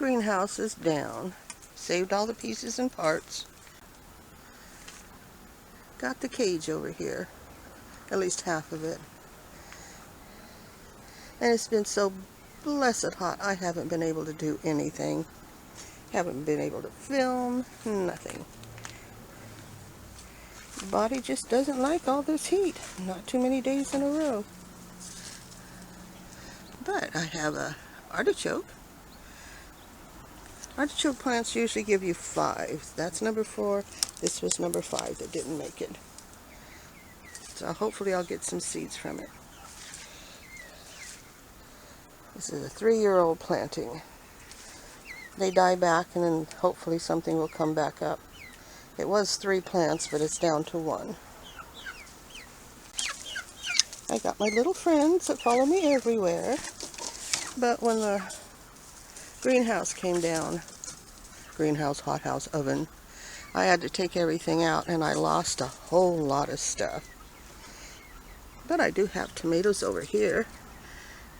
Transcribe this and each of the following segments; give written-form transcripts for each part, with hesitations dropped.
greenhouse is down. Saved all the pieces and parts. Got the cage over here. At least half of it. And it's been so blessed hot, I haven't been able to do anything. Haven't been able to film, nothing. The body just doesn't like all this heat. Not too many days in a row. But I have a artichoke. Artichoke plants usually give you 5. That's number 4. This was number 5 that didn't make it. So hopefully I'll get some seeds from it. This is a 3-year-old planting. They die back and then hopefully something will come back up. It was 3 plants, but it's down to 1. I got my little friends that follow me everywhere. But when the greenhouse came down, greenhouse, hothouse, oven, I had to take everything out and I lost a whole lot of stuff. But I do have tomatoes over here.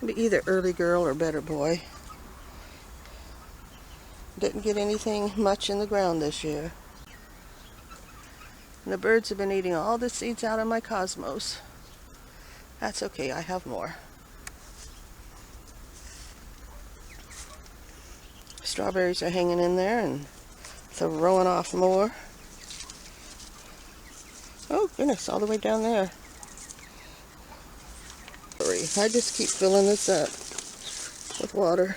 Be either early girl or better boy. Didn't get anything much in the ground this year. And the birds have been eating all the seeds out of my cosmos. That's okay, I have more. Strawberries are hanging in there and throwing off more. Oh goodness, all the way down there. I just keep filling this up with water.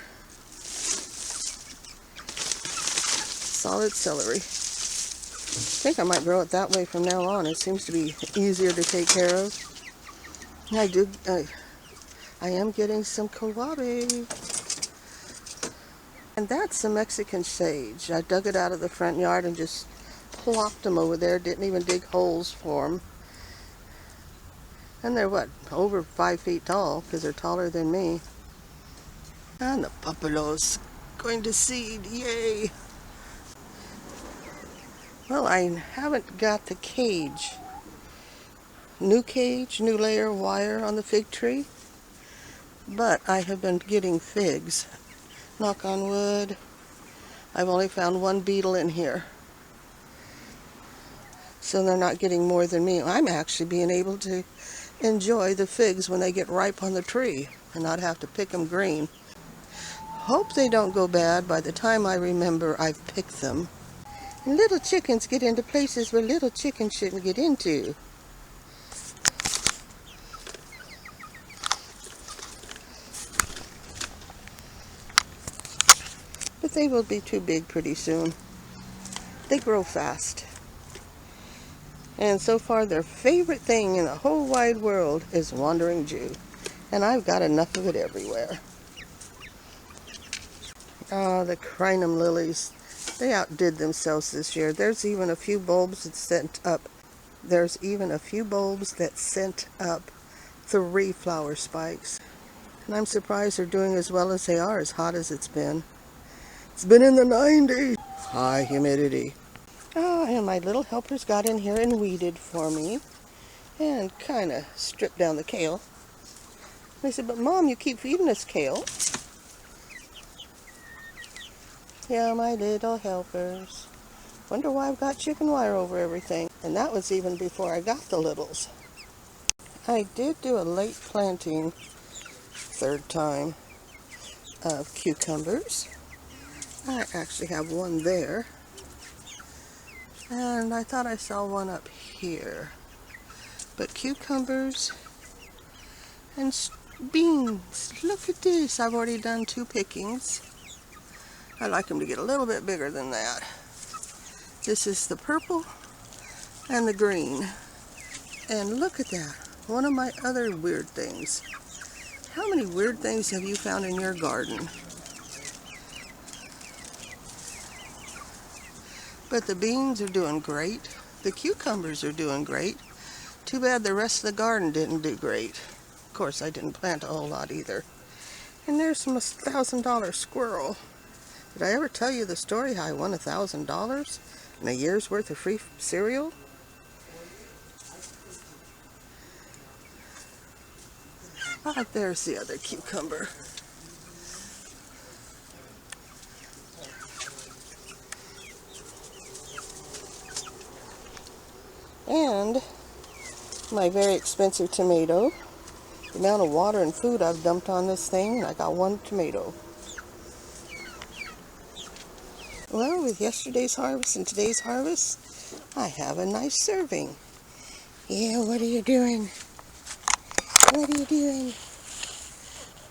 Solid celery. I think I might grow it that way from now on. It seems to be easier to take care of. I am getting some kowabe. And that's the Mexican sage. I dug it out of the front yard and just plopped them over there. Didn't even dig holes for them. And they're what, over 5 feet tall, because they're taller than me. And the papalos going to seed, yay! Well, I haven't got the cage. New layer of wire on the fig tree. But I have been getting figs. Knock on wood. I've only found 1 beetle in here. So they're not getting more than me. I'm actually being able to enjoy the figs when they get ripe on the tree and not have to pick them green. Hope they don't go bad by the time I remember I've picked them. And little chickens get into places where little chickens shouldn't get into. But they will be too big pretty soon. They grow fast. And so far their favorite thing in the whole wide world is Wandering Jew. And I've got enough of it everywhere. The crinum lilies. They outdid themselves this year. There's even a few bulbs that sent up. 3 flower spikes. And I'm surprised they're doing as well as they are, as hot as it's been. It's been in the 90s. High humidity. And my little helpers got in here and weeded for me. And kind of stripped down the kale. They said, but Mom, you keep feeding us kale. Yeah, my little helpers. Wonder why I've got chicken wire over everything. And that was even before I got the littles. I did do a late planting, 3rd time, of cucumbers. I actually have one there. And I thought I saw one up here. But cucumbers and beans. Look at this. I've already done 2 pickings. I like them to get a little bit bigger than that. This is the purple and the green. And look at that. One of my other weird things. How many weird things have you found in your garden? But the beans are doing great. The cucumbers are doing great. Too bad the rest of the garden didn't do great. Of course, I didn't plant a whole lot either. And there's some $1,000 squirrel. Did I ever tell you the story how I won $1,000 and a year's worth of free cereal? There's the other cucumber. My very expensive tomato. The amount of water and food I've dumped on this thing, and I got one tomato. Well, with yesterday's harvest and today's harvest, I have a nice serving. Yeah, what are you doing? What are you doing?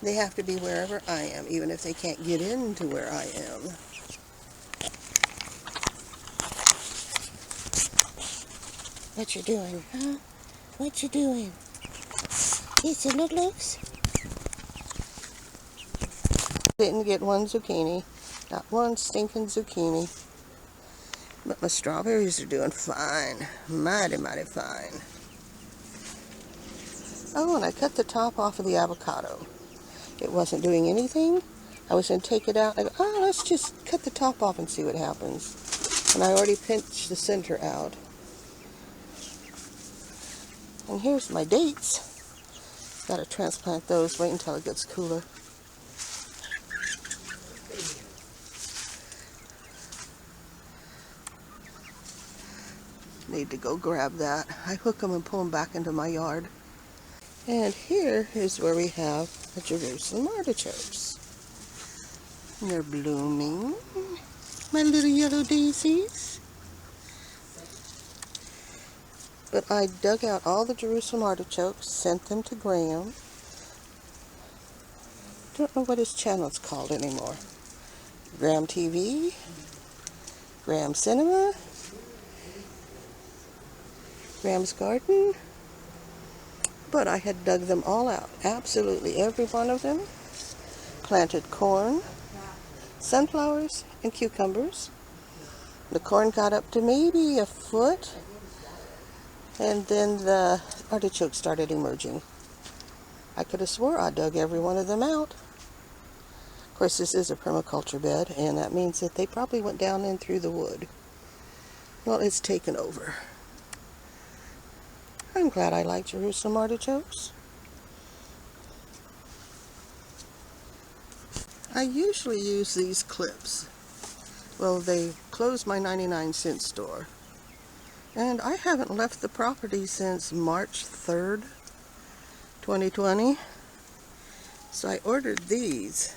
They have to be wherever I am, even if they can't get into where I am. What you doing, huh? What you doing? Is it looks? Didn't get one zucchini. Not one stinking zucchini. But my strawberries are doing fine. Mighty, mighty fine. Oh, and I cut the top off of the avocado. It wasn't doing anything. I was going to take it out. I go, oh, let's just cut the top off and see what happens. And I already pinched the center out. And here's my dates. Got to transplant those. Wait until it gets cooler. Need to go grab that. I hook them and pull them back into my yard. And here is where we have the Jerusalem artichokes. And they're blooming. My little yellow daisies. But I dug out all the Jerusalem artichokes, sent them to Graham. Don't know what his channel's called anymore. Graham TV, Graham Cinema, Graham's Garden. But I had dug them all out, absolutely every one of them. Planted corn, sunflowers, and cucumbers. The corn got up to maybe a foot. And then the artichokes started emerging. I could have swore I dug every one of them out. Of course, this is a permaculture bed, and that means that they probably went down in through the wood. Well, it's taken over. I'm glad I like Jerusalem artichokes. I usually use these clips. Well, they closed my 99-cent store. And I haven't left the property since March 3rd, 2020. So I ordered these.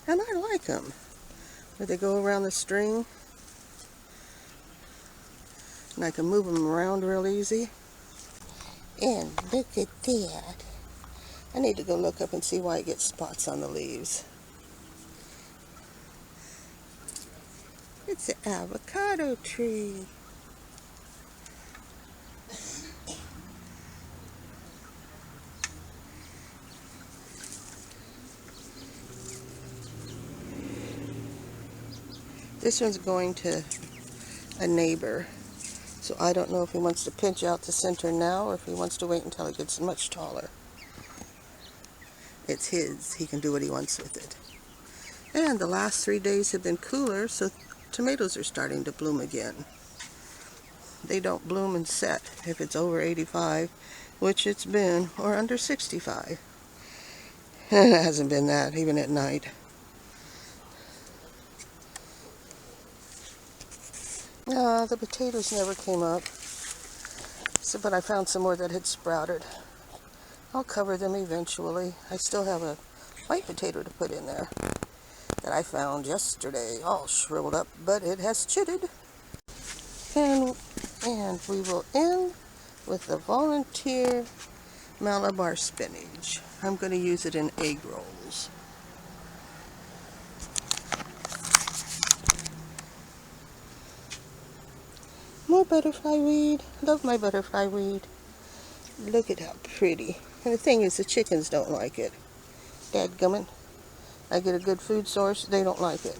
And I like them. Where they go around the string. And I can move them around real easy. And look at that. I need to go look up and see why it gets spots on the leaves. It's an avocado tree. This one's going to a neighbor, so I don't know if he wants to pinch out the center now or if he wants to wait until it gets much taller. It's his. He can do what he wants with it. And the last 3 days have been cooler, so tomatoes are starting to bloom again. They don't bloom and set if it's over 85, which it's been, or under 65. And it hasn't been that, even at night. The potatoes never came up, but I found some more that had sprouted. I'll cover them eventually. I still have a white potato to put in there that I found yesterday, all shriveled up, but it has chitted. And we will end with the volunteer Malabar spinach. I'm going to use it in egg rolls. More butterfly weed. Love my butterfly weed. Look at how pretty. And the thing is, the chickens don't like it. Dadgummit. I get a good food source, they don't like it.